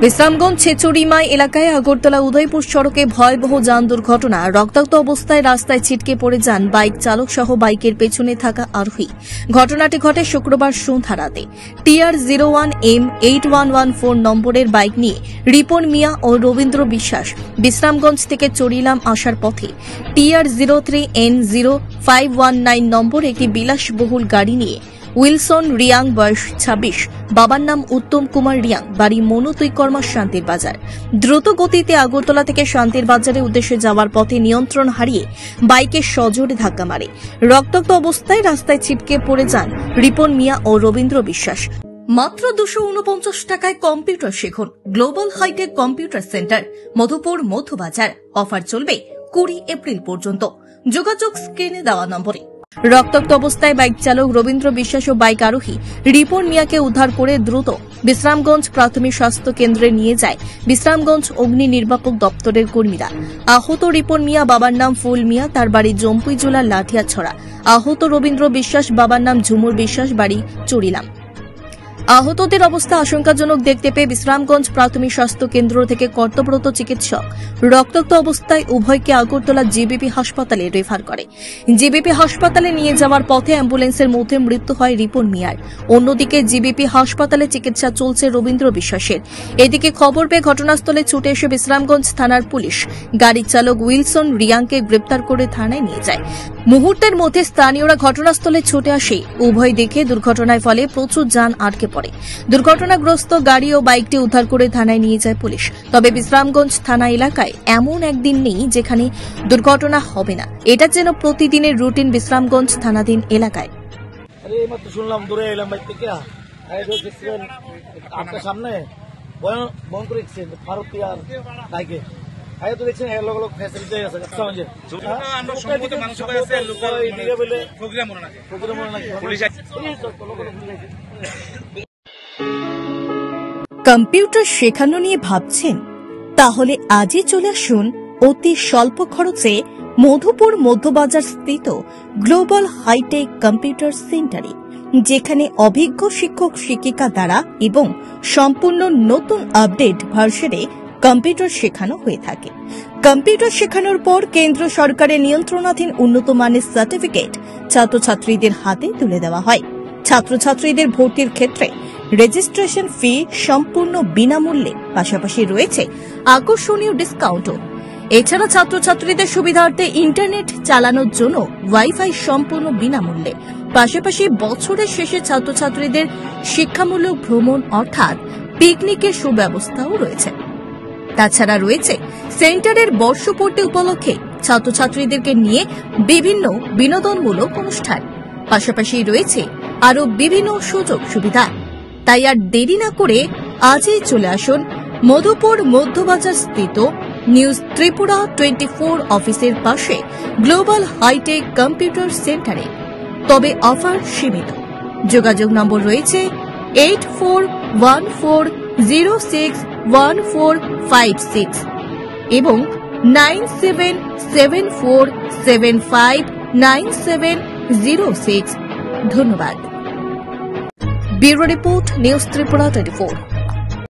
বিশ্রামগঞ্জ ছেচুরিমাই এলাকায় আগরতলা উদয়পুর সড়কে ভয়াবহ যান দুর্ঘটনা। রক্তাক্ত অবস্থায় রাস্তায় ছিটকে পড়ে যান বাইক চালক সহ বাইকের পেছনে থাকা আরোহী। ঘটনাটি ঘটে শুক্রবার সন্ধ্যা রাতে। TR01M8114 নম্বরের বাইক নিয়ে রিপন মিয়া ও রবীন্দ্র বিশ্বাস বিশ্রামগঞ্জ থেকে চড়িলাম আসার পথে TR03N0519 নম্বর একটি বিলাসবহুল গাড়ি নিয়ে উইলসন রিয়াং বয়স 26, বাবার নাম উত্তম কুমার রিয়াং, বাড়ি মনুতৈকর্মা শান্তির বাজার, দ্রুত গতিতে আগরতলা থেকে শান্তির বাজারের উদ্দেশ্যে যাওয়ার পথে নিয়ন্ত্রণ হারিয়ে বাইকের সজোরে ধাক্কা মারে। রক্তাক্ত অবস্থায় রাস্তায় ছিটকে পড়ে যান রিপন মিয়া ও রবীন্দ্র বিশ্বাস। মাত্র 249 টাকায় কম্পিউটার শিখুন। Global hi-tech computer center, Madhupur Madhyabazar. Offer চলবে 20 এপ্রিল পর্যন্ত। যোগাযোগ স্ক্রিনে দেওয়া নম্বরে। রক্তাক্ত অবস্থায় বাইক চালক রবীন্দ্র বিশ্বাস ও বাইক আরোহী রিপন মিয়াকে উদ্ধার করে দ্রুত বিশ্রামগঞ্জ প্রাথমিক স্বাস্থ্য কেন্দ্রে নিয়ে যায় বিশ্রামগঞ্জ অগ্নি নির্বাপক দপ্তরের কর্মীরা। আহত রিপন মিয়া বাবার নাম ফুল মিয়া, তার বাড়ি জম্পুই জেলার লাঠিয়াছড়া। আহত রবীন্দ্র বিশ্বাস বাবার নাম ঝুমুর বিশ্বাস, বাড়ি চড়িলাম। আহতদের অবস্থা আশঙ্কাজনক দেখতে পেয়ে বিশ্রামগঞ্জ প্রাথমিক স্বাস্থ্য কেন্দ্র থেকে কর্তব্যরত চিকিৎসক রক্তাক্ত অবস্থায় উভয়কে আগরতলা জিবিপি হাসপাতালে রেফার করে। জিবিপি হাসপাতালে নিয়ে যাওয়ার পথে অ্যাম্বুলেন্সের মধ্যে মৃত্যু হয় রিপন মিয়ার। অন্যদিকে জিবিপি হাসপাতালে চিকিৎসা চলছে রবীন্দ্র বিশ্বাসের। এদিকে খবর পেয়ে ঘটনাস্থলে ছুটে এসে বিশ্রামগঞ্জ থানার পুলিশ গাড়ি চালক উইলসন রিয়াংকে গ্রেপ্তার করে থানায় নিয়ে যায়। মুহূর্তের মধ্যে স্থানীয়রা ঘটনাস্থলে ছুটে আসে। উভয় দেখে দুর্ঘটনার ফলে প্রচুর যান আটকে পড়ে। দুর্ঘটনাগ্রস্ত গাড়ি ও বাইকটি উদ্ধার করে থানায় নিয়ে যায় পুলিশ। তবে বিশ্রামগঞ্জ থানা এলাকায় এমন একদিন নেই যেখানে দুর্ঘটনা হবে না। এটা যেন প্রতিদিনের রুটিন বিশ্রামগঞ্জ থানাধীন এলাকায়। শুনলাম দূরে এলাম বাইক থেকে আপনার সামনে বন্ধ করে ভারতীয় বাইকে তো দেখছেন লোক ফ্যাসিলিটি আছে। কম্পিউটার শেখানো নিয়ে ভাবছেন? তাহলে আজই চলে আসুন অতি স্বল্প খরচে মধুপুর মধ্যবাজার স্থিত গ্লোবাল হাইটেক কম্পিউটার সেন্টারে, যেখানে অভিজ্ঞ শিক্ষক শিক্ষিকা দ্বারা এবং সম্পূর্ণ নতুন আপডেট ভার্সনে কম্পিউটার শেখানো হয়ে থাকে। কম্পিউটার শেখানোর পর কেন্দ্র সরকারের নিয়ন্ত্রণাধীন উন্নত মানের সার্টিফিকেট ছাত্রছাত্রীদের হাতে তুলে দেওয়া হয়। ছাত্রছাত্রীদের ভর্তির ক্ষেত্রে রেজিস্ট্রেশন ফি সম্পূর্ণ বিনামূল্যে, পাশাপাশি রয়েছে আকর্ষণীয় ডিসকাউন্টও। এছাড়া ছাত্রছাত্রীদের সুবিধার্থে ইন্টারনেট চালানোর জন্য ওয়াইফাই সম্পূর্ণ বিনামূল্যে। পাশাপাশি বছরের শেষে ছাত্রছাত্রীদের শিক্ষামূলক ভ্রমণ অর্থাৎ পিকনিকের সুব্যবস্থাও রয়েছে। তাছাড়া রয়েছে সেন্টারের বর্ষপূর্তি উপলক্ষে ছাত্রছাত্রীদেরকে নিয়ে বিভিন্ন বিনোদনমূলক অনুষ্ঠান। পাশাপাশি রয়েছে আরও বিভিন্ন সুযোগ সুবিধা। তাই আর দেরি না করে আজই চলে আসুন মধুপুর মধ্যবাজার স্থিত নিউজ ত্রিপুরা 24 অফিসের পাশে গ্লোবাল হাইটেক কম্পিউটার সেন্টারে। তবে অফার সীমিত। যোগাযোগ নম্বর রয়েছে 8414061456 এবং 9774759706। ধন্যবাদ। Bureau report, news Tripura 24।